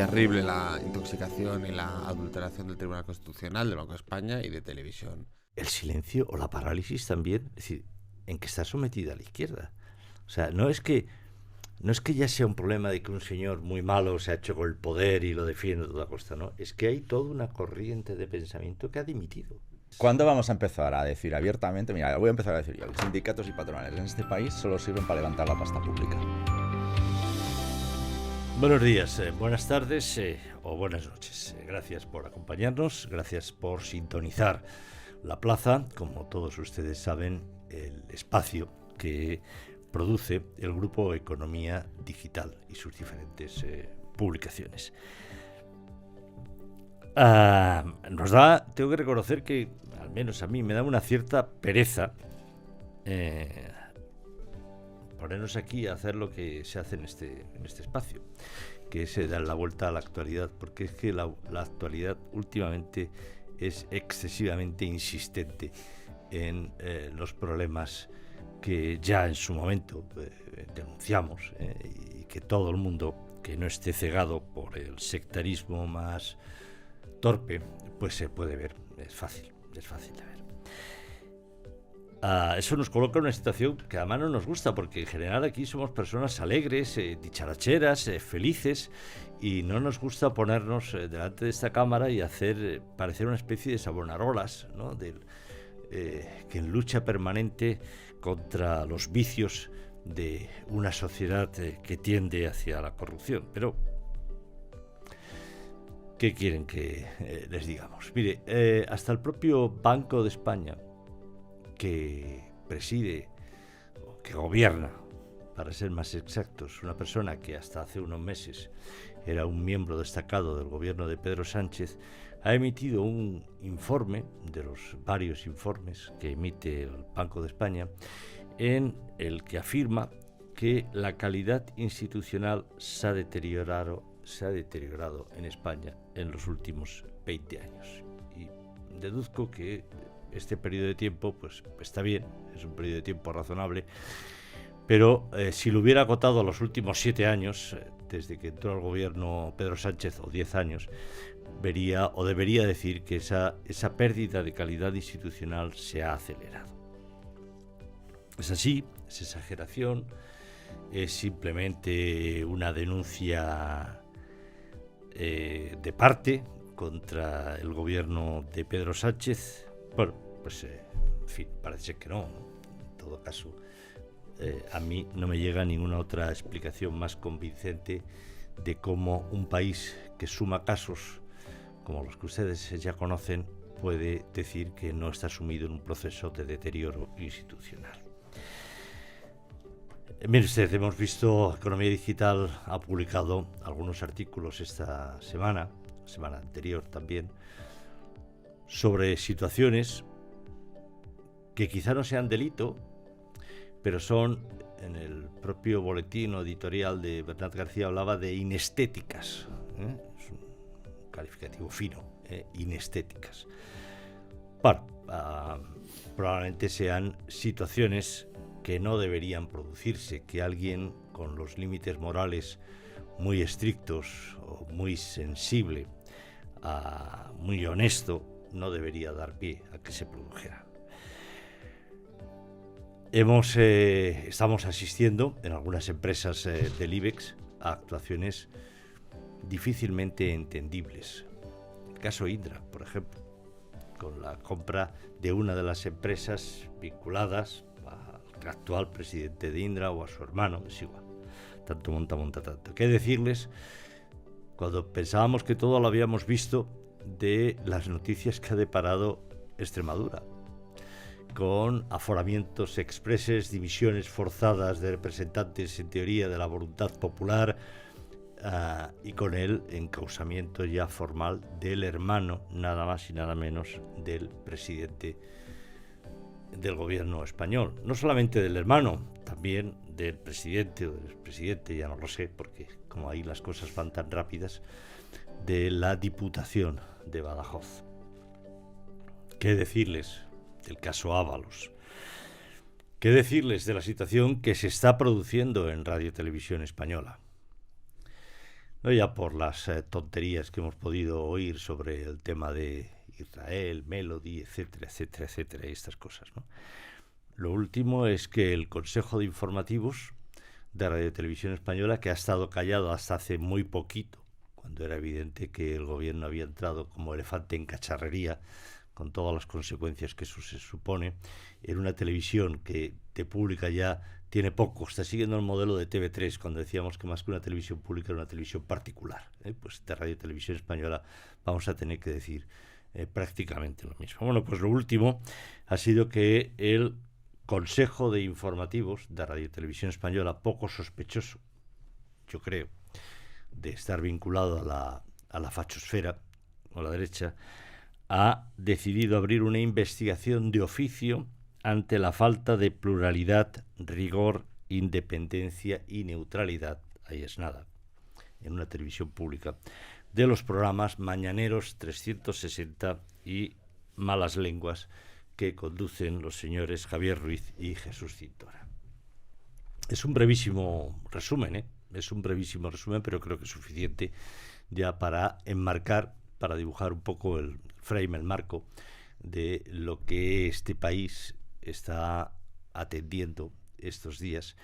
terrible la intoxicación y la adulteración del Tribunal Constitucional, del Banco de España y de Televisión. El silencio o la parálisis también, es decir, en que está sometida la izquierda. O sea, no es que ya sea un problema de que un señor muy malo se ha hecho con el poder y lo defiende a toda costa, no. Es que hay toda una corriente de pensamiento que ha dimitido. ¿Cuándo vamos a empezar a decir abiertamente? Mira, voy a empezar a decir yo, los sindicatos y patronales en este país solo sirven para levantar la pasta pública. Buenos días, buenas tardes o buenas noches. Gracias por acompañarnos, gracias por sintonizar La Plaza, como todos ustedes saben, el espacio que produce el Grupo Economía Digital y sus diferentes publicaciones. Tengo que reconocer que, al menos a mí, me da una cierta pereza ponernos aquí a hacer lo que se hace en este espacio, que es dar la vuelta a la actualidad, porque es que la actualidad últimamente es excesivamente insistente en los problemas que ya en su momento denunciamos y que todo el mundo que no esté cegado por el sectarismo más torpe, pues se puede ver, es fácil de ver. Eso nos coloca en una situación que además no nos gusta, porque en general aquí somos personas alegres, dicharacheras, felices, y no nos gusta ponernos delante de esta cámara y hacer parecer una especie de Savonarolas, ¿no? Que en lucha permanente contra los vicios de una sociedad que tiende hacia la corrupción. Pero ¿qué quieren que les digamos? Mire, hasta el propio Banco de España, que preside, o que gobierna, para ser más exactos, una persona que hasta hace unos meses era un miembro destacado del gobierno de Pedro Sánchez, ha emitido un informe, de los varios informes que emite el Banco de España, en el que afirma que la calidad institucional se ha deteriorado en España en los últimos 20 años. Y deduzco que este periodo de tiempo, pues está bien, es un periodo de tiempo razonable, pero si lo hubiera acotado a los últimos 7 años, desde que entró al gobierno Pedro Sánchez, o 10 años, vería o debería decir que esa pérdida de calidad institucional se ha acelerado. Es así, es exageración, es simplemente una denuncia de parte contra el gobierno de Pedro Sánchez. Bueno, pues en fin, parece ser que no. En todo caso, a mí no me llega ninguna otra explicación más convincente de cómo un país que suma casos como los que ustedes ya conocen puede decir que no está sumido en un proceso de deterioro institucional. Mire usted, hemos visto, Economía Digital ha publicado algunos artículos esta semana anterior también, sobre situaciones que quizá no sean delito, pero son, en el propio boletín editorial de Bernat García hablaba de inestéticas, es un calificativo fino, inestéticas. Bueno, probablemente sean situaciones que no deberían producirse, que alguien con los límites morales muy estrictos o muy sensible, muy honesto, no debería dar pie a que se produjera. Estamos asistiendo en algunas empresas del IBEX a actuaciones difícilmente entendibles. El caso Indra, por ejemplo, con la compra de una de las empresas vinculadas al actual presidente de Indra o a su hermano, es igual. Tanto monta tanto. ¿Qué decirles cuando pensábamos que todo lo habíamos visto de las noticias que ha deparado Extremadura, con aforamientos expreses, dimisiones forzadas de representantes en teoría de la voluntad popular, y con el encausamiento ya formal del hermano, nada más y nada menos, del presidente del gobierno español? No solamente del hermano, también del presidente o del expresidente, ya no lo sé, porque como ahí las cosas van tan rápidas, de la Diputación de Badajoz. ¿Qué decirles del caso Ábalos? ¿Qué decirles de la situación que se está produciendo en Radio Televisión Española? no ya por las tonterías que hemos podido oír sobre el tema de Israel, Melody, etcétera, etcétera, etcétera, y estas cosas, ¿no? Lo último es que el Consejo de Informativos de Radio y Televisión Española, que ha estado callado hasta hace muy poquito, cuando era evidente que el gobierno había entrado como elefante en cacharrería, con todas las consecuencias que eso se supone, en una televisión que de pública ya tiene poco, está siguiendo el modelo de TV3, cuando decíamos que más que una televisión pública era una televisión particular, pues de Radio y Televisión Española vamos a tener que decir prácticamente lo mismo. Bueno, pues lo último ha sido que el Consejo de Informativos de Radio y Televisión Española, poco sospechoso, yo creo, de estar vinculado a la fachosfera o a la derecha, ha decidido abrir una investigación de oficio ante la falta de pluralidad, rigor, independencia y neutralidad, ahí es nada, en una televisión pública, de los programas Mañaneros 360 y Malas Lenguas que conducen los señores Javier Ruiz y Jesús Cintora. Es un brevísimo resumen, es un brevísimo resumen, pero creo que es suficiente ya para enmarcar, para dibujar un poco el frame, el marco de lo que este país está atendiendo estos días,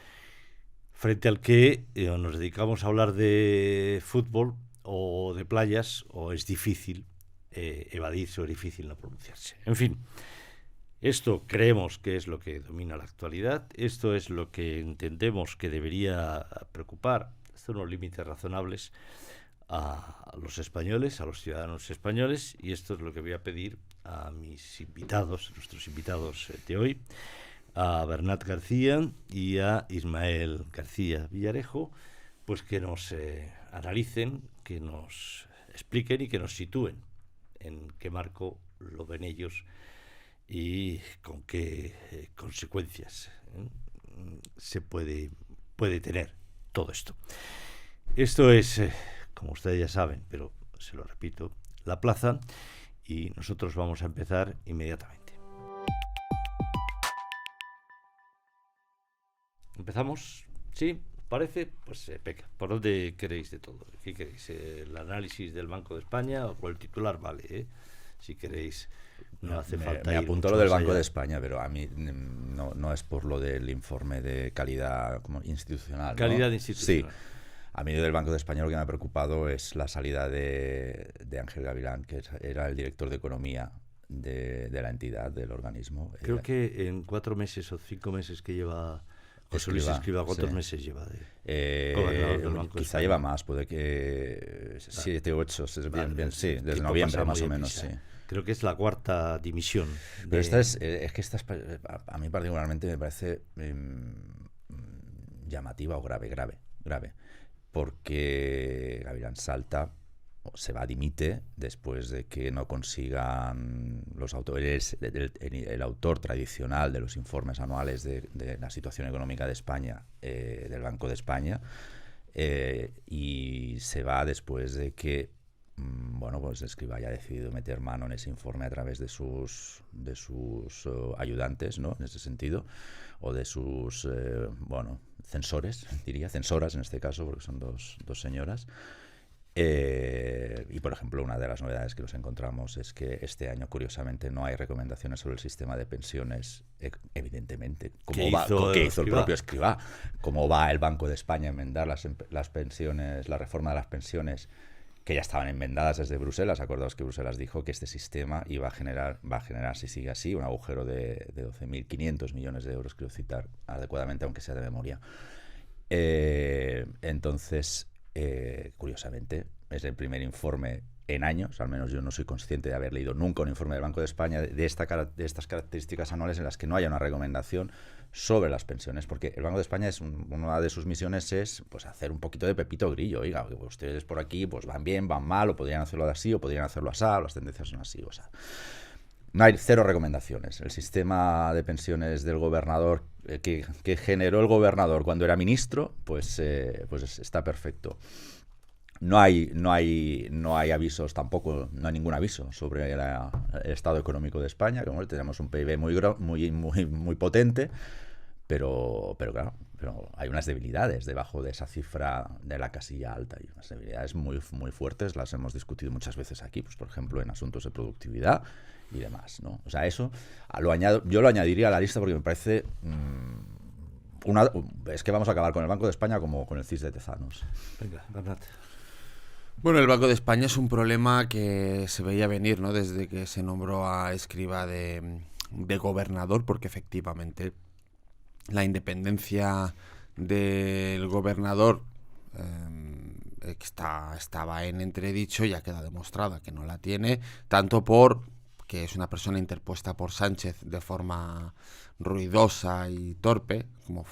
frente al que nos dedicamos a hablar de fútbol o de playas, o es difícil evadirse o es difícil no pronunciarse. En fin, esto creemos que es lo que domina la actualidad, esto es lo que entendemos que debería preocupar hasta unos límites razonables a los españoles, a los ciudadanos españoles, y esto es lo que voy a pedir a mis invitados, nuestros invitados de hoy, a Bernat García y a Ismael García Villarejo, pues que nos analicen, que nos expliquen y que nos sitúen en qué marco lo ven ellos y con qué consecuencias se puede tener todo esto. Esto es, como ustedes ya saben, pero se lo repito, La Plaza, y nosotros vamos a empezar inmediatamente. ¿Empezamos? ¿Sí? ¿Parece? Pues peca. ¿Por dónde queréis de todo? ¿Qué queréis? ¿El análisis del Banco de España o por el titular? Vale, si queréis. No hace falta. Me apuntó lo del Banco de España, pero a mí no es por lo del informe de calidad como institucional. Calidad institucional. Sí. A mí del Banco de España lo que me ha preocupado es la salida de Ángel Gavilán, que era el director de Economía de la entidad, del organismo. Creo que en 4 meses o 5 meses que lleva José Luis Escrivá, ¿cuántos meses lleva de gobernador del Banco de quizá España? lleva más, puede que 7, 8, bien, sí, desde noviembre más o menos, sí. Creo que es la 4ª dimisión. Pero esta es que a mí particularmente me parece llamativa o grave. Porque Gavilán salta, se va, dimite, después de que no consigan los autores, el autor tradicional de los informes anuales de la situación económica de España, del Banco de España, y se va después de que pues Escrivá haya decidido meter mano en ese informe a través de sus ayudantes, ¿no? En ese sentido, o de sus censores, diría, censoras en este caso, porque son dos señoras. Y por ejemplo, una de las novedades que nos encontramos es que este año, curiosamente, no hay recomendaciones sobre el sistema de pensiones, evidentemente, ¿Qué hizo el propio Escrivá, cómo va el Banco de España a enmendar las pensiones, la reforma de las pensiones, que ya estaban enmendadas desde Bruselas. Acordaos que Bruselas dijo que este sistema va a generar, si sigue así, un agujero de 12.500 millones de euros, quiero citar adecuadamente, aunque sea de memoria. Entonces, curiosamente, es el primer informe en años, al menos yo no soy consciente de haber leído nunca un informe del Banco de España de estas características anuales en las que no haya una recomendación sobre las pensiones, porque el Banco de España una de sus misiones es pues hacer un poquito de pepito grillo. Oiga, que ustedes por aquí pues van bien, van mal, o podrían hacerlo así, o podrían hacerlo así, las tendencias son así, o sea. No hay 0 recomendaciones. El sistema de pensiones del gobernador que generó el gobernador cuando era ministro, pues está perfecto. No hay avisos tampoco, no hay ningún aviso sobre el estado económico de España. Como tenemos un PIB muy potente, Claro, pero hay unas debilidades debajo de esa cifra de la casilla alta, y unas debilidades muy, muy fuertes, las hemos discutido muchas veces aquí, pues por ejemplo en asuntos de productividad y demás, ¿no? O sea, eso yo lo añadiría a la lista porque me parece es que vamos a acabar con el Banco de España como con el CIS de Tezanos. Venga, Bernat. Bueno, el Banco de España es un problema que se veía venir, ¿no? Desde que se nombró a Escrivá de gobernador, porque efectivamente la independencia del gobernador estaba en entredicho, y ya queda demostrada que no la tiene, tanto por que es una persona interpuesta por Sánchez de forma ruidosa y torpe, como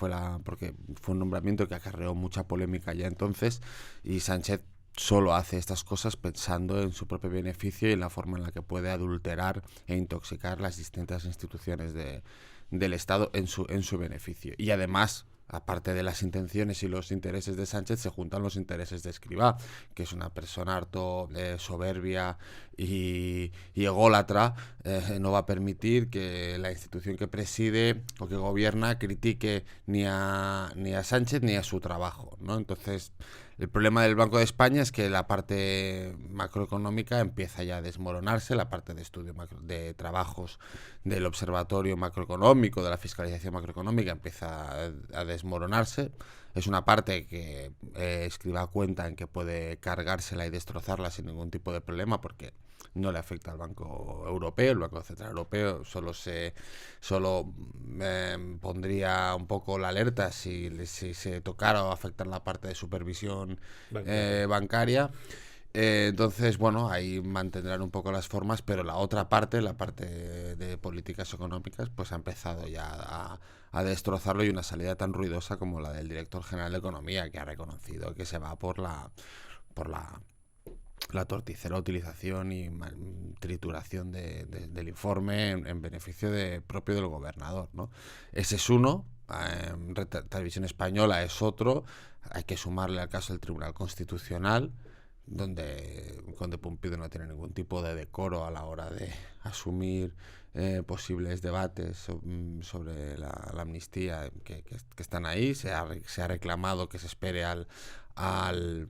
porque fue un nombramiento que acarreó mucha polémica ya entonces, y Sánchez solo hace estas cosas pensando en su propio beneficio y en la forma en la que puede adulterar e intoxicar las distintas instituciones del Estado en su beneficio. Y además, aparte de las intenciones y los intereses de Sánchez, se juntan los intereses de Escrivá, que es una persona harto soberbia y ególatra. No va a permitir que la institución que preside o que gobierna critique ni a Sánchez ni a su trabajo, ¿no? Entonces, el problema del Banco de España es que la parte macroeconómica empieza ya a desmoronarse, la parte de estudio de trabajos del observatorio macroeconómico, de la fiscalización macroeconómica, empieza a desmoronarse. Es una parte que Escrivá cuenta en que puede cargársela y destrozarla sin ningún tipo de problema, porque no le afecta al Banco Europeo. El Banco Central Europeo solo pondría un poco la alerta si se tocara o afectar la parte de supervisión bancaria. Entonces, bueno, ahí mantendrán un poco las formas, pero la otra parte, la parte de políticas económicas, pues ha empezado ya a destrozarlo, y una salida tan ruidosa como la del director general de Economía, que ha reconocido que se va por la torticera utilización y trituración del informe en beneficio propio del gobernador, ¿no? Ese es uno. Televisión Española es otro. Hay que sumarle al caso del Tribunal Constitucional, donde Conde Pumpido no tiene ningún tipo de decoro a la hora de asumir posibles debates sobre la amnistía que están ahí. Se ha reclamado que se espere al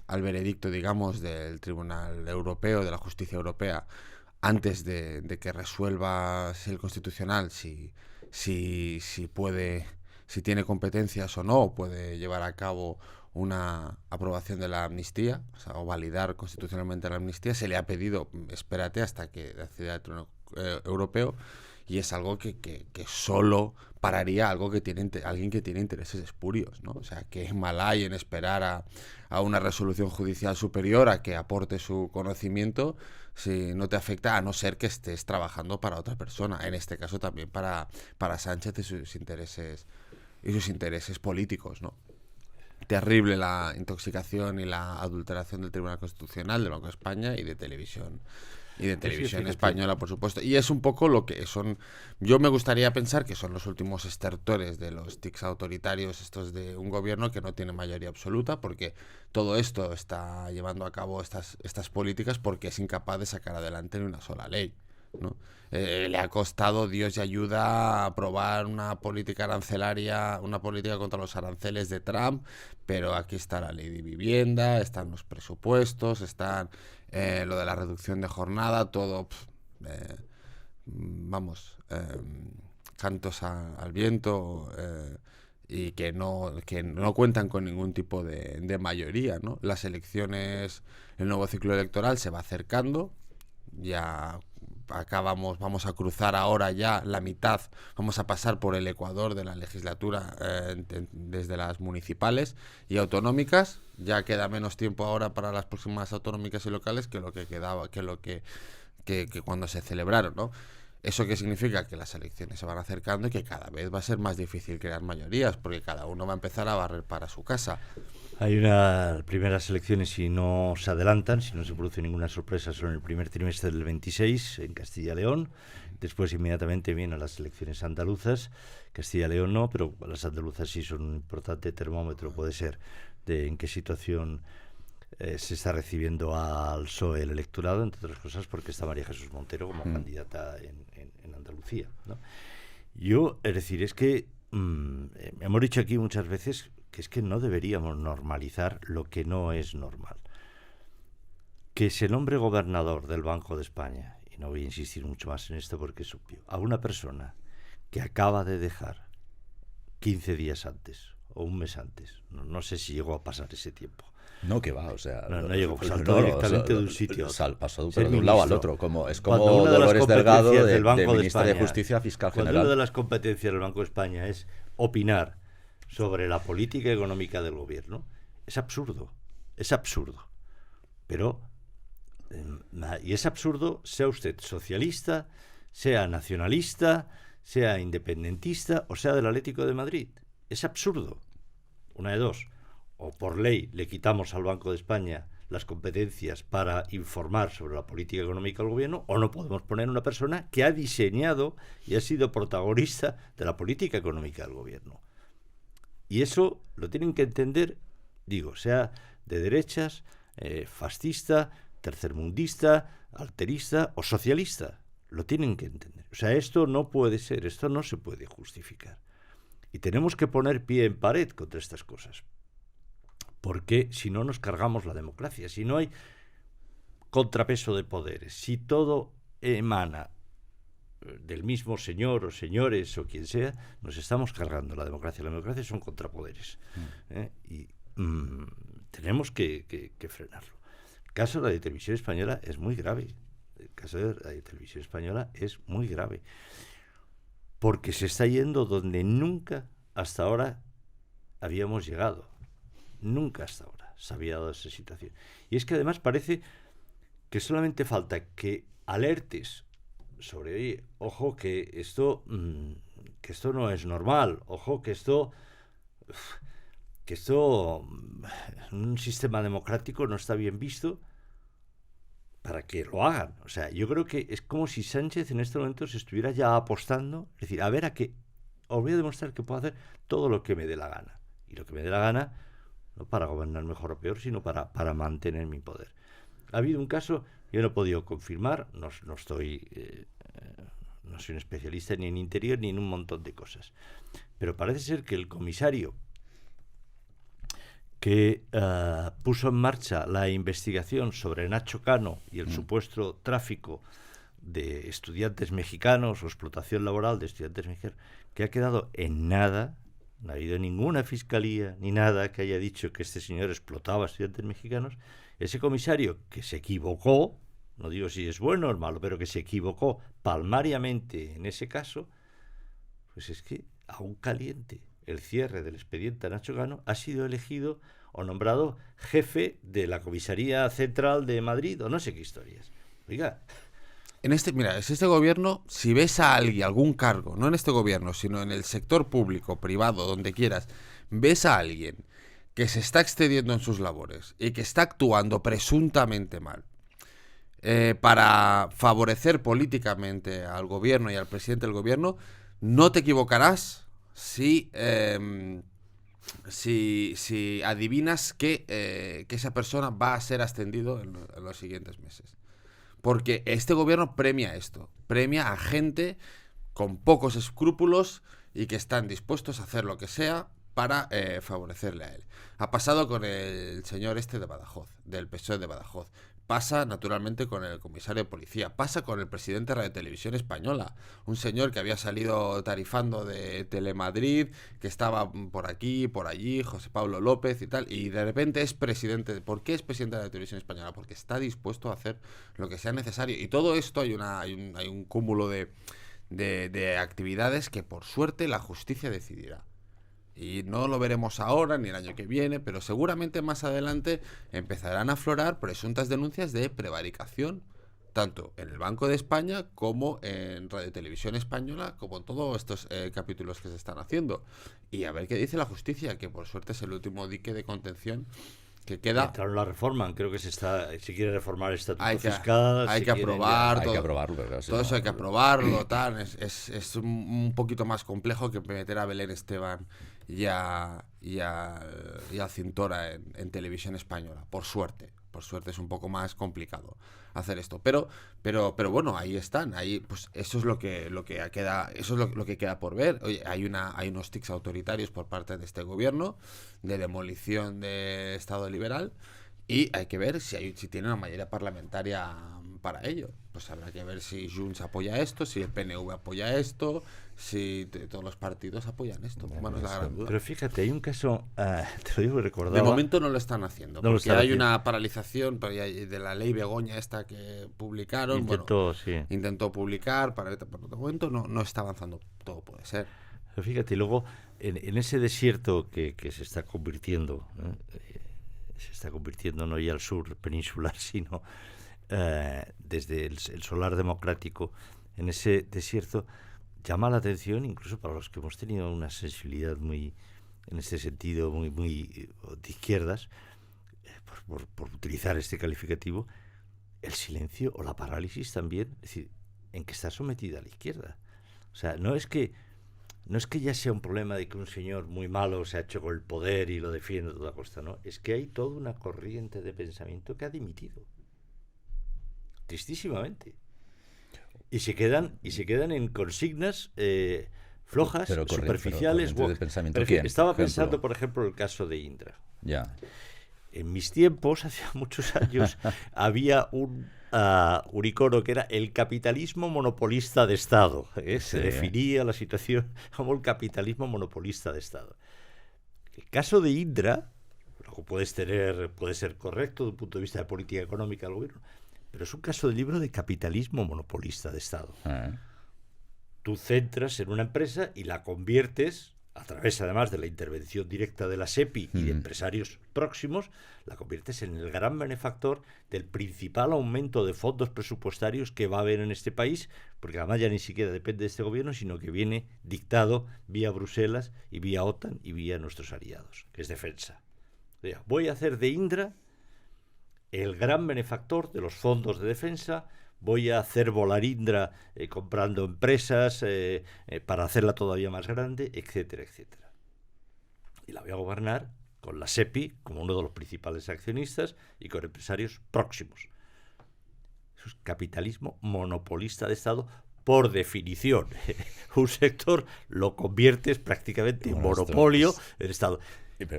veredicto, digamos, del Tribunal Europeo, de la Justicia Europea, antes de que resuelva el Constitucional si tiene competencias o no, puede llevar a cabo una aprobación de la amnistía, o validar constitucionalmente la amnistía. Se le ha pedido, espérate hasta que decida el Tribunal Europeo, y es algo que solo pararía alguien que tiene intereses espurios, ¿no? O sea, que mal hay en esperar a una resolución judicial superior a que aporte su conocimiento si no te afecta, a no ser que estés trabajando para otra persona, en este caso también para Sánchez y sus intereses políticos, ¿no? Terrible la intoxicación y la adulteración del Tribunal Constitucional, del Banco de España y de Televisión Española, por supuesto. Y es un poco lo que son. Yo me gustaría pensar que son los últimos estertores de los tics autoritarios, estos de un gobierno que no tiene mayoría absoluta, porque todo esto está llevando a cabo estas políticas porque es incapaz de sacar adelante ni una sola ley, ¿no? Le ha costado Dios y ayuda a aprobar una política arancelaria, una política contra los aranceles de Trump, pero aquí está la ley de vivienda, están los presupuestos, están lo de la reducción de jornada, todo, cantos al viento, y que no cuentan con ningún tipo de mayoría, ¿no? Las elecciones, el nuevo ciclo electoral se va acercando, ya vamos a cruzar ahora ya la mitad, vamos a pasar por el ecuador de la legislatura, desde las municipales y autonómicas. Ya queda menos tiempo ahora para las próximas autonómicas y locales que lo que quedaba, que cuando se celebraron, ¿no? ¿Eso qué significa? Que las elecciones se van acercando y que cada vez va a ser más difícil crear mayorías, porque cada uno va a empezar a barrer para su casa. Hay unas primeras elecciones, si no se adelantan, si no se produce ninguna sorpresa, son el primer trimestre del 26 en Castilla y León. Después inmediatamente vienen las elecciones andaluzas. Castilla y León no, pero las andaluzas sí son un importante termómetro, puede ser, de en qué situación se está recibiendo al PSOE el electorado, entre otras cosas porque está María Jesús Montero como candidata en Andalucía, ¿no? Es que hemos dicho aquí muchas veces que es que no deberíamos normalizar lo que no es normal. Que se nombre gobernador del Banco de España, y no voy a insistir mucho más en esto porque es obvio, a una persona que acaba de dejar 15 días antes o un mes antes, no sé si llegó a pasar ese tiempo. No, que va, o sea... No llegó, saltó directamente de un sitio a otro. Pasó de un lado al otro, es como Cuando Dolores Delgado del Banco de de ministra de España, Justicia, fiscal cuando general. una de las competencias del Banco de España es opinar sobre la política económica del gobierno, es absurdo. Pero, y es absurdo, sea usted socialista, sea nacionalista, sea independentista o sea del Atlético de Madrid. Es absurdo. Una de dos. O por ley le quitamos al Banco de España las competencias para informar sobre la política económica del gobierno, o no podemos poner una persona que ha diseñado y ha sido protagonista de la política económica del gobierno. Y eso lo tienen que entender, digo, sea de derechas, fascista, tercermundista, alterista o socialista. Lo tienen que entender. O sea, esto no puede ser, esto no se puede justificar. Y tenemos que poner pie en pared contra estas cosas. Porque si no nos cargamos la democracia, si no hay contrapeso de poderes, si todo emana del mismo señor o señores o quien sea, nos estamos cargando la democracia. La democracia son contrapoderes. Y tenemos que frenarlo. El caso de la televisión española es muy grave. El caso de la televisión española es muy grave. Porque se está yendo donde nunca hasta ahora habíamos llegado. Nunca hasta ahora se había dado esa situación. Y es que además parece que solamente falta que alertes sobre, oye, ojo que esto no es normal, ojo que esto en un sistema democrático no está bien visto, para que lo hagan. O sea, yo creo que es como si Sánchez en este momento se estuviera ya apostando, es decir, a ver, os voy a demostrar que puedo hacer todo lo que me dé la gana. Y lo que me dé la gana, no para gobernar mejor o peor, sino para mantener mi poder. Ha habido un caso, yo no he podido confirmar, no soy un especialista ni en interior ni en un montón de cosas, pero parece ser que el comisario que puso en marcha la investigación sobre Nacho Cano y el supuesto tráfico de estudiantes mexicanos o explotación laboral de estudiantes mexicanos, que ha quedado en nada. No ha habido ninguna fiscalía ni nada que haya dicho que este señor explotaba a estudiantes mexicanos. Ese comisario que se equivocó, no digo si es bueno o es malo, pero que se equivocó palmariamente en ese caso, pues es que aún caliente el cierre del expediente a Nacho Cano, ha sido elegido o nombrado jefe de la Comisaría Central de Madrid o no sé qué historias. Oiga... Es este gobierno, si ves a alguien, algún cargo, no en este gobierno, sino en el sector público, privado, donde quieras, ves a alguien que se está excediendo en sus labores y que está actuando presuntamente mal para favorecer políticamente al gobierno y al presidente del gobierno, no te equivocarás si adivinas que esa persona va a ser ascendido en los siguientes meses. Porque este gobierno premia esto, premia a gente con pocos escrúpulos y que están dispuestos a hacer lo que sea para favorecerle a él. Ha pasado con el señor de Badajoz, del PSOE de Badajoz. Pasa naturalmente con el comisario de policía, pasa con el presidente de Radio Televisión Española, un señor que había salido tarifando de Telemadrid, que estaba por aquí, por allí, José Pablo López y tal, y de repente es presidente. ¿Por qué es presidente de la Televisión Española? Porque está dispuesto a hacer lo que sea necesario. Y todo esto hay un cúmulo de actividades que por suerte la justicia decidirá. Y no lo veremos ahora ni el año que viene, pero seguramente más adelante empezarán a aflorar presuntas denuncias de prevaricación, tanto en el Banco de España como en Radio Televisión Española, como en todos estos capítulos que se están haciendo. Y a ver qué dice la justicia, que por suerte es el último dique de contención que queda. Claro, la reforman, creo que se quiere reformar el estatuto fiscal. Hay que aprobar todo. Hay que aprobarlo, pero todo eso hay que aprobarlo, tal. Es un poquito más complejo que meter a Belén Esteban y a Cintora en Televisión Española, por suerte. por suerte es un poco más complicado hacer esto. Pero bueno, ahí están. Ahí, pues eso es lo que queda, eso es lo que queda por ver. Oye, hay unos tics autoritarios por parte de este gobierno de demolición del Estado liberal. Y hay que ver si tiene una mayoría parlamentaria para ello. Pues habrá que ver si Junts apoya esto, si el PNV apoya esto, si todos los partidos apoyan esto. Bueno, es la gran duda. Pero fíjate, hay un caso, te lo digo, recordaba... De momento no lo están haciendo, no porque hay una paralización de la ley Begoña esta que publicaron. Intentó publicar, pero de momento no está avanzando. Todo puede ser. Pero fíjate, luego, en ese desierto que se está convirtiendo... se está convirtiendo no ya al sur peninsular, sino desde el solar democrático, en ese desierto, llama la atención, incluso para los que hemos tenido una sensibilidad muy, en este sentido, muy de izquierdas, por utilizar este calificativo, el silencio o la parálisis también, es decir, en que está sometida la izquierda. O sea, no es que ya sea un problema de que un señor muy malo se ha hecho con el poder y lo defiende a toda costa, no. Es que hay toda una corriente de pensamiento que ha dimitido. Tristísimamente. Y se quedan en consignas flojas, pero superficiales. Pero estaba pensando, por ejemplo, el caso de Indra. Ya. En mis tiempos, hace muchos años, había un icono que era el capitalismo monopolista de Estado. Se definía la situación como el capitalismo monopolista de Estado. El caso de Indra, luego puede ser correcto desde un punto de vista de política económica del gobierno, pero es un caso de libro de capitalismo monopolista de Estado. Tú centras en una empresa y la conviertes, a través además de la intervención directa de la SEPI y de empresarios próximos, la conviertes en el gran benefactor del principal aumento de fondos presupuestarios que va a haber en este país, porque además ya ni siquiera depende de este gobierno, sino que viene dictado vía Bruselas y vía OTAN y vía nuestros aliados, que es defensa. O sea, voy a hacer de Indra el gran benefactor de los fondos de defensa. Voy a hacer volar Indra comprando empresas para hacerla todavía más grande, etcétera, etcétera. Y la voy a gobernar con la SEPI como uno de los principales accionistas y con empresarios próximos. Eso es capitalismo monopolista de Estado por definición. Un sector lo conviertes prácticamente en monopolio del Estado.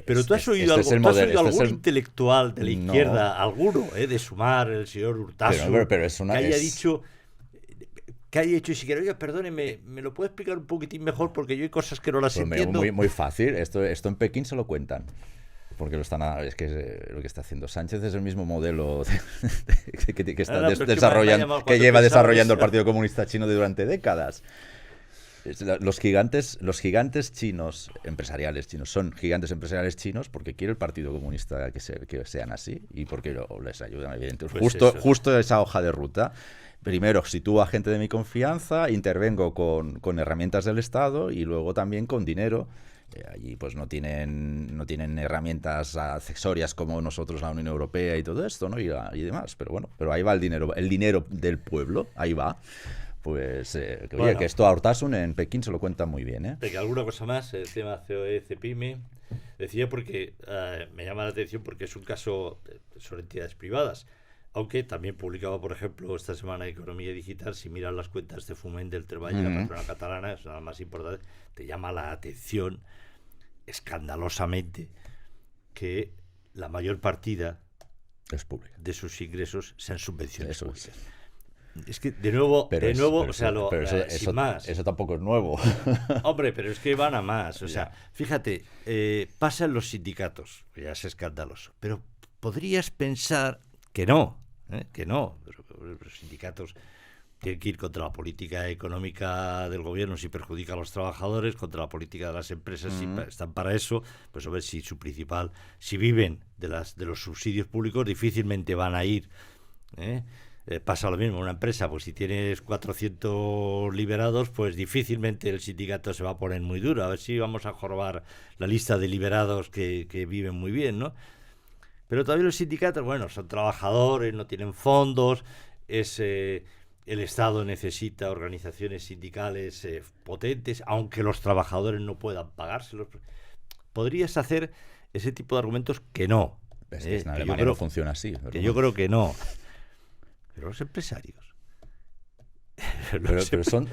Pero tú has oído algún intelectual de la izquierda, alguno, de Sumar, el señor Urtasun, que haya dicho, y si quiero, oiga, perdóneme, ¿me lo puede explicar un poquitín mejor? Porque yo hay cosas que no las entiendo. Muy fácil, esto en Pekín se lo cuentan. Porque es que lo que está haciendo Sánchez es el mismo modelo que lleva desarrollando el Partido Comunista Chino durante décadas. Los gigantes chinos, empresariales chinos, son gigantes empresariales chinos porque quiere el Partido Comunista que sean así y porque les ayudan, evidentemente. Pues justo esa hoja de ruta. Primero, sitúo a gente de mi confianza, intervengo con herramientas del Estado y luego también con dinero. Allí pues no tienen herramientas accesorias como nosotros, la Unión Europea y todo esto, ¿no? y demás. Pero ahí va el dinero del pueblo, ahí va. Pues que esto a Urtasun en Pekín se lo cuentan muy bien, ¿eh? ¿Alguna cosa más? El tema COE, CEPIME. Decía porque me llama la atención porque es un caso sobre entidades privadas. Aunque también publicaba, por ejemplo, esta semana Economía Digital, si miras las cuentas de Foment del Treball y la patronal catalana, es nada más importante, te llama la atención escandalosamente que la mayor partida es pública de sus ingresos sean subvenciones públicas. Es que, sin más. Eso tampoco es nuevo. Hombre, pero es que van a más. O sea, fíjate, pasa en los sindicatos, que ya es escandaloso. Pero podrías pensar que no. Los sindicatos tienen que ir contra la política económica del gobierno si perjudica a los trabajadores, contra la política de las empresas si están para eso. Pues a ver si si viven de los subsidios públicos, difícilmente van a ir. Pasa lo mismo, una empresa, pues si tienes 400 liberados, pues difícilmente el sindicato se va a poner muy duro. A ver si vamos a jorobar la lista de liberados que viven muy bien, ¿no? Pero todavía los sindicatos, son trabajadores, no tienen fondos, el Estado necesita organizaciones sindicales potentes, aunque los trabajadores no puedan pagárselos. Podrías hacer ese tipo de argumentos que no. Es que en yo Alemania creo- no funciona así. Pero Que yo creo que no. Pero los empresarios. pero son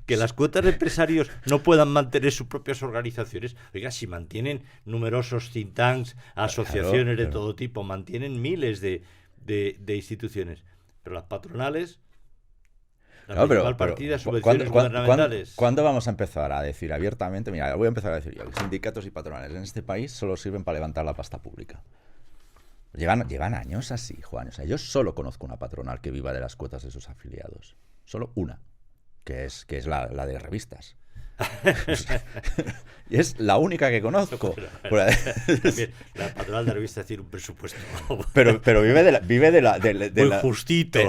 Que las cuotas de empresarios no puedan mantener sus propias organizaciones. Oiga, si mantienen numerosos think tanks, asociaciones de claro. todo tipo, mantienen miles de instituciones. Pero las patronales, la Claro, principal partida, subvenciones ¿cuándo, gubernamentales. cuándo vamos a empezar a decir abiertamente? Mira, voy a empezar a decir yo, los sindicatos y patronales en este país solo sirven para levantar la pasta pública. Llevan años así, Juan. O sea, yo solo conozco una patronal que viva de las cuotas de sus afiliados. Solo una, que es la de revistas. Y es la única que conozco. También, la patronal de revistas tiene un presupuesto Pero vive de la muy justito.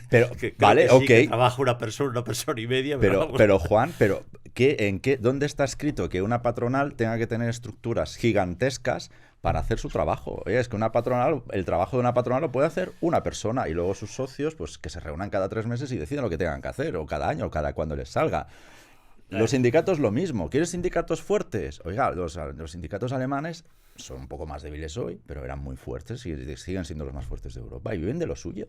pero Que creo vale, que sí, ok. que trabaja una persona y media. Vamos. Pero Juan, ¿dónde está escrito que una patronal tenga que tener estructuras gigantescas para hacer su trabajo? Oye, es que el trabajo de una patronal lo puede hacer una persona y luego sus socios, pues que se reúnan cada 3 meses y decidan lo que tengan que hacer, o cada año, o cada cuando les salga. Los sindicatos lo mismo. ¿Quieres sindicatos fuertes? Oiga, los sindicatos alemanes son un poco más débiles hoy, pero eran muy fuertes y siguen siendo los más fuertes de Europa y viven de lo suyo.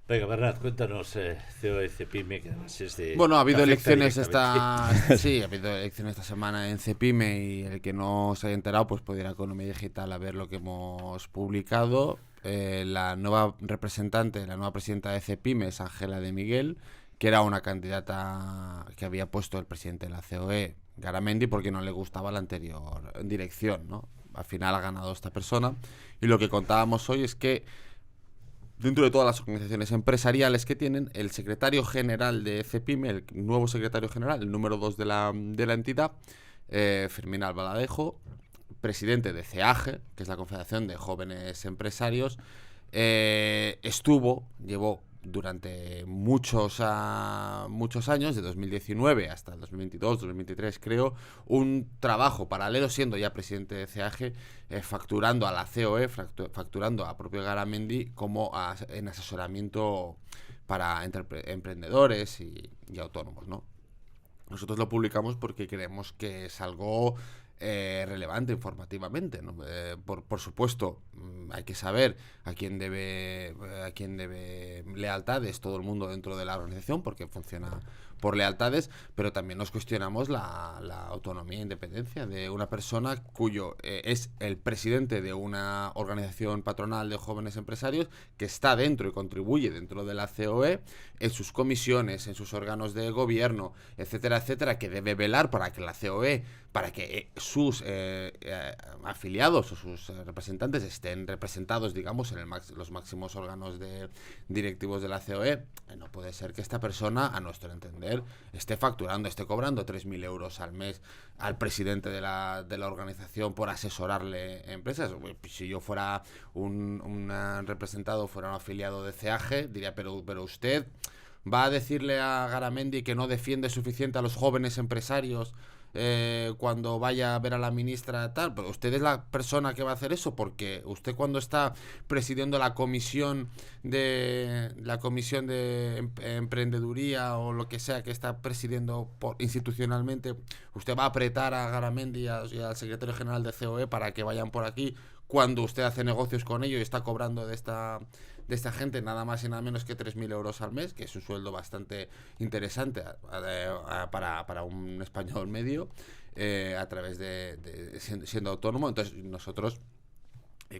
Venga, Bernat, cuéntanos COE, CEPIME, que además es de... Bueno, ha habido que afecta elecciones directamente. sí, ha habido elecciones esta semana en CEPIME y el que no se haya enterado pues puede ir a Economía Digital a ver lo que hemos publicado. La nueva representante, la nueva presidenta de CEPIME es Ángela de Miguel, que era una candidata que había puesto el presidente de la COE, Garamendi, porque no le gustaba la anterior dirección, ¿no? Al final ha ganado esta persona y lo que contábamos hoy es que dentro de todas las organizaciones empresariales que tienen, el secretario general de CEPIME, el nuevo secretario general, el número 2 de la entidad, Fermín Albaladejo, presidente de CEAGE, que es la Confederación de Jóvenes Empresarios, llevó durante muchos años, de 2019 hasta el 2022, 2023 creo, un trabajo paralelo, siendo ya presidente de CEAGE, facturando a la COE, facturando a propio Garamendi como en asesoramiento para emprendedores y autónomos, ¿no? Nosotros lo publicamos porque creemos que es algo relevante informativamente, ¿no? Por supuesto, hay que saber a quién debe lealtades todo el mundo dentro de la organización, porque funciona por lealtades, pero también nos cuestionamos la autonomía e independencia de una persona cuyo es el presidente de una organización patronal de jóvenes empresarios que está dentro y contribuye dentro de la COE en sus comisiones, en sus órganos de gobierno, etcétera, etcétera, que debe velar para que la COE, para que sus afiliados o sus representantes estén representados, digamos, en los máximos órganos directivos de la COE. No puede ser que esta persona, a nuestro entender, esté cobrando 3.000 euros al mes al presidente de la organización por asesorarle empresas. Si yo fuera un representado, fuera un afiliado de CEAGE, diría, pero usted va a decirle a Garamendi que no defiende suficiente a los jóvenes empresarios cuando vaya a ver a la ministra tal, pero usted es la persona que va a hacer eso, porque usted cuando está presidiendo la comisión de emprendeduría o lo que sea que está presidiendo institucionalmente, usted va a apretar a Garamendi y al secretario general de COE para que vayan por aquí cuando usted hace negocios con ellos y está cobrando de esta gente nada más y nada menos que 3.000 euros al mes, que es un sueldo bastante interesante para un español medio, a través siendo autónomo. Entonces nosotros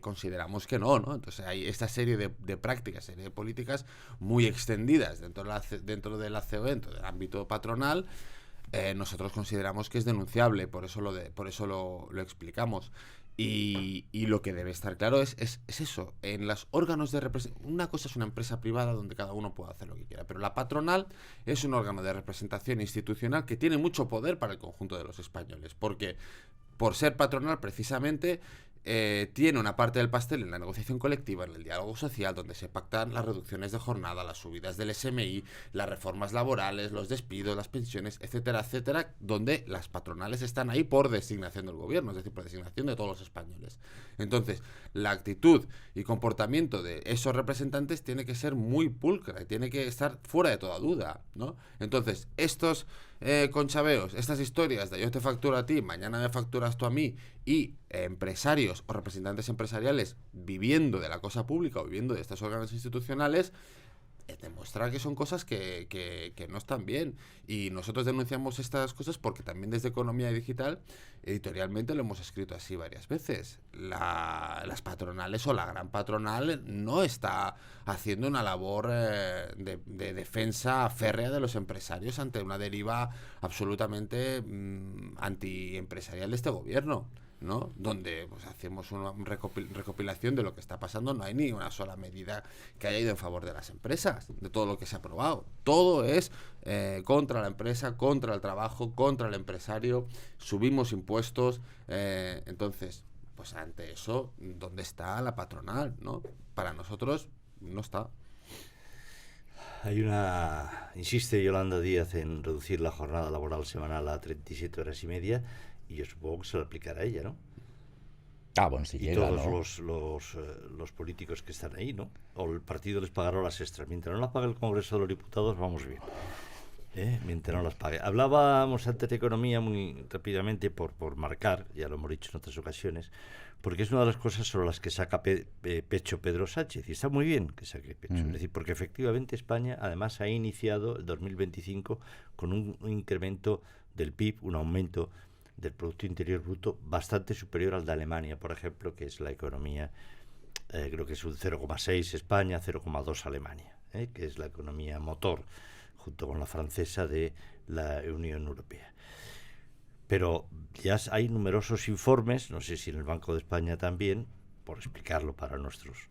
consideramos que no. Entonces hay esta serie de prácticas, serie de políticas muy extendidas dentro de la COE, dentro del ámbito patronal. Nosotros consideramos que es denunciable, por eso lo explicamos. Y lo que debe estar claro es eso. En los órganos de representación, una cosa es una empresa privada donde cada uno puede hacer lo que quiera, pero la patronal es un órgano de representación institucional que tiene mucho poder para el conjunto de los españoles, porque por ser patronal precisamente tiene una parte del pastel en la negociación colectiva, en el diálogo social, donde se pactan las reducciones de jornada, las subidas del SMI, las reformas laborales, los despidos, las pensiones, etcétera, etcétera, donde las patronales están ahí por designación del gobierno, es decir, por designación de todos los españoles. Entonces, la actitud y comportamiento de esos representantes tiene que ser muy pulcra y tiene que estar fuera de toda duda, ¿no? Entonces, estos conchaveos, estas historias de yo te facturo a ti, mañana me facturas tú a mí, y empresarios o representantes empresariales viviendo de la cosa pública o viviendo de estos órganos institucionales, demuestra que son cosas que no están bien. Y nosotros denunciamos estas cosas porque también desde Economía Digital, editorialmente lo hemos escrito así varias veces. Las patronales o la gran patronal no está haciendo una labor de defensa férrea de los empresarios ante una deriva absolutamente antiempresarial de este gobierno, ¿no? Donde pues hacemos una recopilación de lo que está pasando. No hay ni una sola medida que haya ido en favor de las empresas, de todo lo que se ha aprobado. Todo es contra la empresa, contra el trabajo, contra el empresario. Subimos impuestos. Entonces, pues ante eso, ¿dónde está la patronal, no? Para nosotros no está. Insiste Yolanda Díaz en reducir la jornada laboral semanal a 37 horas y media. Y yo supongo que se lo aplicará a ella, ¿no? Bueno, si y llega, todos ¿no? los políticos que están ahí, ¿no? O el partido les pagará horas extras. Mientras no las pague el Congreso de los Diputados, vamos bien. Mientras no las pague. Hablábamos antes de economía muy rápidamente por marcar, ya lo hemos dicho en otras ocasiones, porque es una de las cosas sobre las que saca pecho Pedro Sánchez, y está muy bien que saque pecho. Es decir, porque efectivamente España además ha iniciado el 2025 con un incremento del PIB, un aumento del Producto Interior Bruto bastante superior al de Alemania, por ejemplo, que es la economía, creo que es un 0,6 España, 0,2 Alemania, que es la economía motor, junto con la francesa de la Unión Europea. Pero ya hay numerosos informes, no sé si en el Banco de España también, por explicarlo para nuestros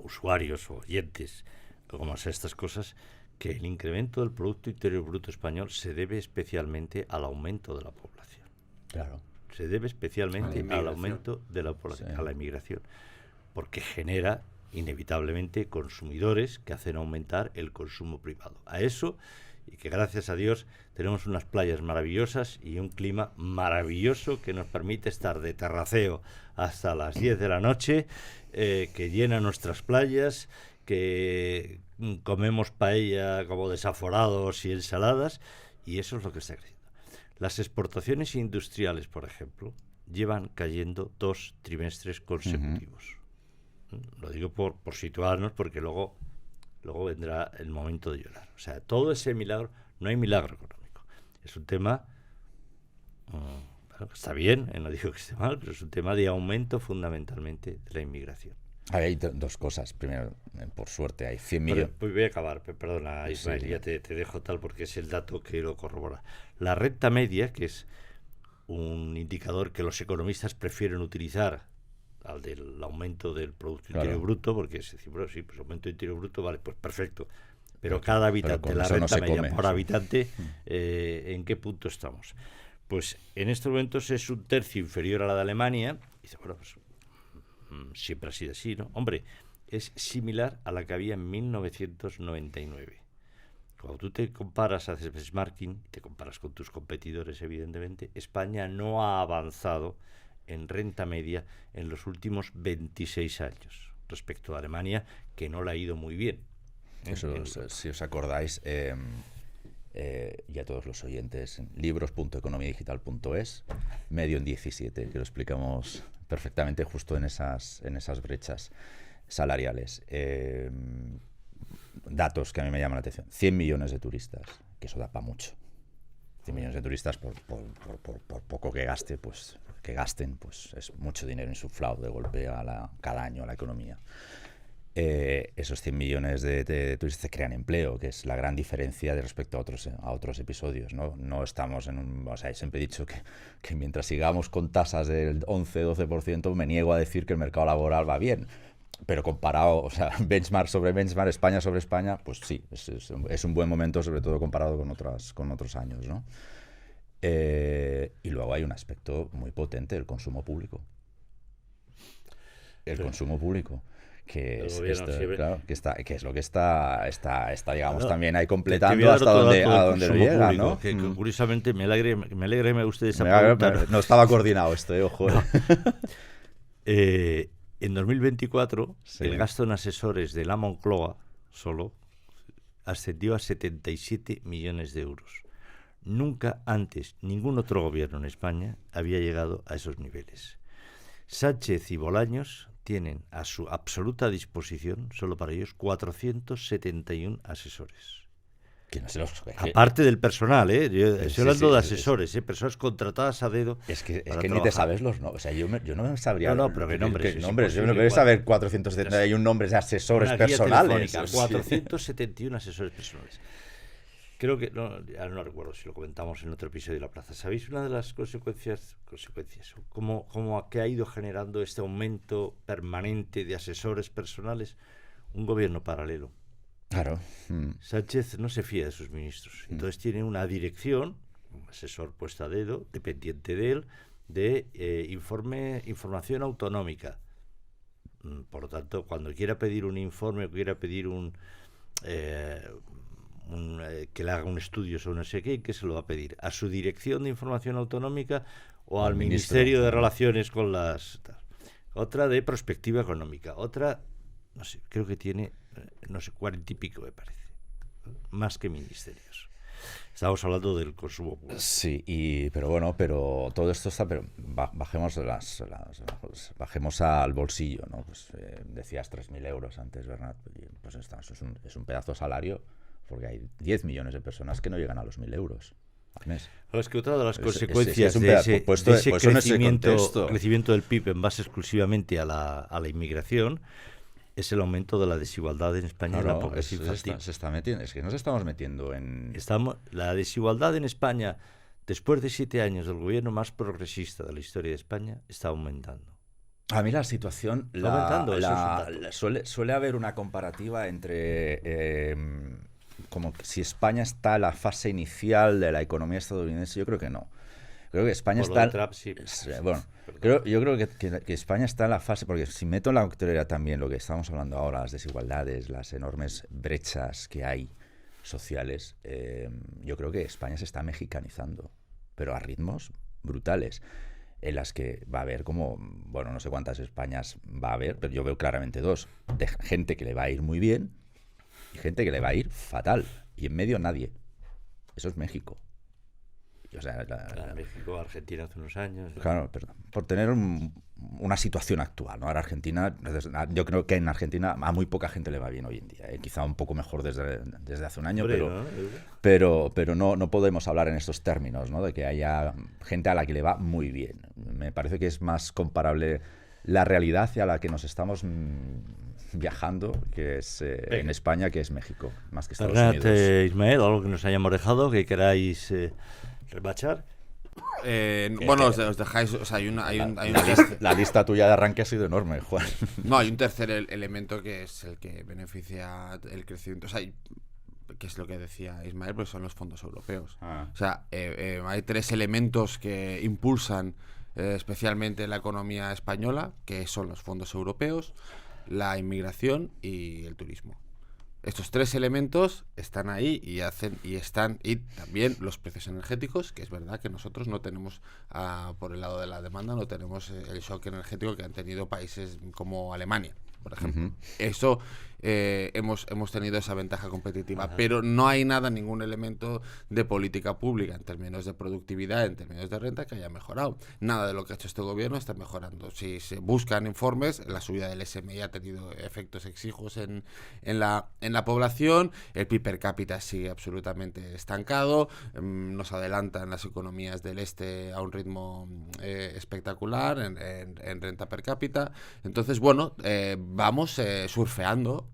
usuarios o oyentes, cómo hacer estas cosas, que el incremento del Producto Interior Bruto español se debe especialmente al aumento de la población. Claro. Se debe especialmente al aumento de la población, a la inmigración, porque genera inevitablemente consumidores que hacen aumentar el consumo privado. A eso, y que gracias a Dios tenemos unas playas maravillosas y un clima maravilloso que nos permite estar de terraceo hasta las 10 de la noche, que llena nuestras playas, que comemos paella como desaforados y ensaladas, y eso es lo que está creciendo. Las exportaciones industriales, por ejemplo, llevan cayendo 2 trimestres consecutivos. Lo digo por situarnos, porque luego vendrá el momento de llorar. O sea, todo ese milagro, no hay milagro económico. Es un tema, está bien, no digo que esté mal, pero es un tema de aumento fundamentalmente de la inmigración. Hay dos cosas. Primero, por suerte, hay 100 millones. Pues voy a acabar, perdona Ismael, ya te dejo tal porque es el dato que lo corrobora. La renta media, que es un indicador que los economistas prefieren utilizar al del aumento del Producto Interior Bruto, porque es decir, bueno, sí, pues aumento del Interior Bruto, vale, pues perfecto. Pero cada habitante, la renta media por habitante, ¿en qué punto estamos? Pues en estos momentos es un tercio inferior a la de Alemania. Y dice, bueno, pues siempre ha sido así, ¿no? Hombre, es similar a la que había en 1999. Cuando tú te comparas, haces benchmarking, te comparas con tus competidores, evidentemente, España no ha avanzado en renta media en los últimos 26 años, respecto a Alemania, que no le ha ido muy bien. Eso, si os acordáis, y a todos los oyentes, libros.economiadigital.es, medio en 17, que lo explicamos perfectamente justo en esas brechas salariales. Datos que a mí me llaman la atención. 100 millones de turistas, que eso da para mucho. 100 millones de turistas, por poco que gasten, pues es mucho dinero insuflado de golpe cada año a la economía. Esos 100 millones de turistas crean empleo, que es la gran diferencia respecto a otros episodios, ¿no? No estamos o sea, siempre he dicho que mientras sigamos con tasas del 11-12%, me niego a decir que el mercado laboral va bien. Pero comparado, o sea, benchmark sobre benchmark, España sobre España, pues sí, es un buen momento, sobre todo comparado con otros años, ¿no? Y luego hay un aspecto muy potente del consumo público. El consumo público, que es lo que está digamos, también ahí completando hasta donde lo llega, público, ¿no? Que curiosamente me alegra y me gusta esa pregunta. No estaba coordinado esto, ojo. En 2024, el gasto en asesores de la Moncloa solo ascendió a 77 millones de euros, Nunca antes ningún otro gobierno en España había llegado a esos niveles. Sánchez y Bolaños tienen a su absoluta disposición, solo para ellos, 471 asesores. Que no se los... Aparte del personal, yo estoy hablando de sí, asesores, personas contratadas a dedo. Es que ni trabajar. te sabes los nombres. O sea, yo no me sabría. No, pero ¿qué nombres? ¿Qué nombres? Yo no puedo saber 471 nombres de asesores personales. 471 asesores personales. Creo que, ahora no recuerdo si lo comentamos en otro episodio de La Plaza. ¿Sabéis una de las consecuencias? ¿Cómo que ha ido generando este aumento permanente de asesores personales? Un gobierno paralelo. Claro. Sánchez no se fía de sus ministros. Entonces tiene una dirección, un asesor puesto a dedo, dependiente de él, de información autonómica. Por lo tanto, cuando quiera pedir un informe o quiera pedir que le haga un estudio sobre no sé qué se lo va a pedir? ¿A su dirección de información autonómica o al Ministerio de Relaciones con las... Otra de prospectiva económica, otra, no sé, creo que tiene, 40 y pico me parece, más que ministerios. Estamos hablando del consumo público. Sí, pero todo esto está, pero bajemos bajemos al bolsillo, ¿no? Pues decías 3.000 euros antes, Bernat, pues es un pedazo de salario, porque hay 10 millones de personas que no llegan a los 1.000 euros al mes. Es que otra de las consecuencias de ese crecimiento del PIB en base exclusivamente a la inmigración es el aumento de la desigualdad en España y la pobreza infantil. Se está metiendo, es que nos estamos metiendo en... La desigualdad en España, después de 7 años del gobierno más progresista de la historia de España, está aumentando. A mí la situación suele haber una comparativa entre como si España está en la fase inicial de la economía estadounidense. Yo creo que no. Creo que España está... Trump, sí. Bueno, yo creo que España está en la fase... Porque si meto en la coctelera también lo que estamos hablando ahora, las desigualdades, las enormes brechas que hay sociales, yo creo que España se está mexicanizando, pero a ritmos brutales, en las que va a haber como... Bueno, no sé cuántas Españas va a haber, pero yo veo claramente dos. De gente que le va a ir muy bien y gente que le va a ir fatal. Y en medio nadie. Eso es México. O sea, México, Argentina hace unos años. Claro, pero por tener una situación actual, ¿no? Ahora Argentina, yo creo que en Argentina a muy poca gente le va bien hoy en día, quizá un poco mejor desde hace un año, pero no podemos hablar en estos términos, ¿no? De que haya gente a la que le va muy bien. Me parece que es más comparable la realidad hacia la que nos estamos viajando, que es en España, que es México, más que Estados Unidos. Ismael, algo que nos hayamos dejado, que queráis... ¿Rebachar? Bueno, os dejáis, o sea, hay una la lista tuya de arranque ha sido enorme, Juan. No, hay un tercer elemento que es el que beneficia el crecimiento, o sea, que es lo que decía Ismael, pues son los fondos europeos. O sea, hay 3 elementos que impulsan especialmente la economía española, que son los fondos europeos, la inmigración y el turismo. Estos 3 elementos están ahí y también los precios energéticos, que es verdad que nosotros no tenemos, por el lado de la demanda, no tenemos el shock energético que han tenido países como Alemania, por ejemplo. Eso hemos tenido esa ventaja competitiva, pero no hay ningún elemento de política pública en términos de productividad, en términos de renta, que haya mejorado. Nada de lo que ha hecho este gobierno está mejorando. Si se buscan informes, la subida del SMI ha tenido efectos exiguos en la población, el PIB per cápita sigue absolutamente estancado, nos adelantan las economías del este a un ritmo espectacular en renta per cápita. Entonces, bueno, vamos surfeando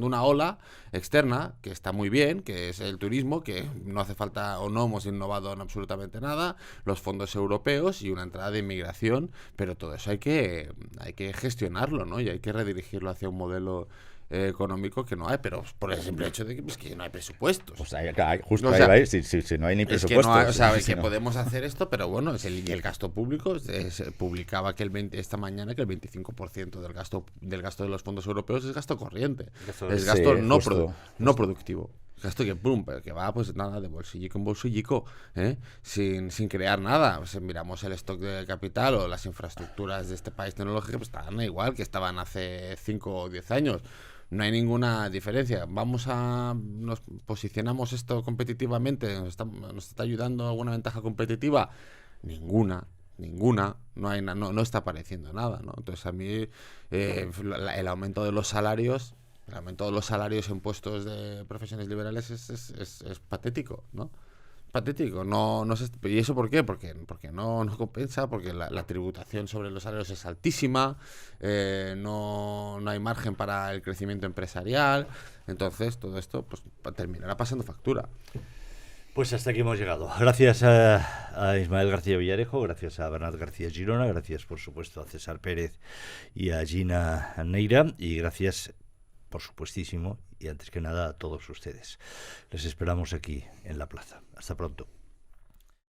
una ola externa que está muy bien, que es el turismo, que no hace falta o no hemos innovado en absolutamente nada, los fondos europeos y una entrada de inmigración, pero todo eso hay que gestionarlo, ¿no? Y hay que redirigirlo hacia un modelo económico que no hay, pero por el simple hecho de que no hay presupuestos. Pues justo ahí va a ir, si no hay ni presupuestos. Que podemos hacer esto, pero bueno, el gasto público. Se publicaba que esta mañana que el 25% del gasto de los fondos europeos es gasto corriente. Es gasto no productivo. Gasto que va pues nada, de bolsillico en bolsillico, sin crear nada. Pues miramos el stock de capital o las infraestructuras de este país tecnológico, pues están igual que estaban hace 5 o 10 años. no hay ninguna diferencia. Nos posicionamos esto competitivamente, nos está ayudando alguna ventaja competitiva, ninguna, no está apareciendo nada, ¿no? Entonces a mí el aumento de los salarios en puestos de profesiones liberales es patético, ¿no? Patético, ¿y eso por qué? Porque no compensa, porque la tributación sobre los salarios es altísima, no hay margen para el crecimiento empresarial, entonces todo esto pues terminará pasando factura. Pues hasta aquí hemos llegado. Gracias a Ismael García Villarejo, gracias a Bernat García Girona, gracias por supuesto a César Pérez y a Gina Neira, y gracias por supuestísimo y antes que nada a todos ustedes. Les esperamos aquí en la plaza. Hasta pronto.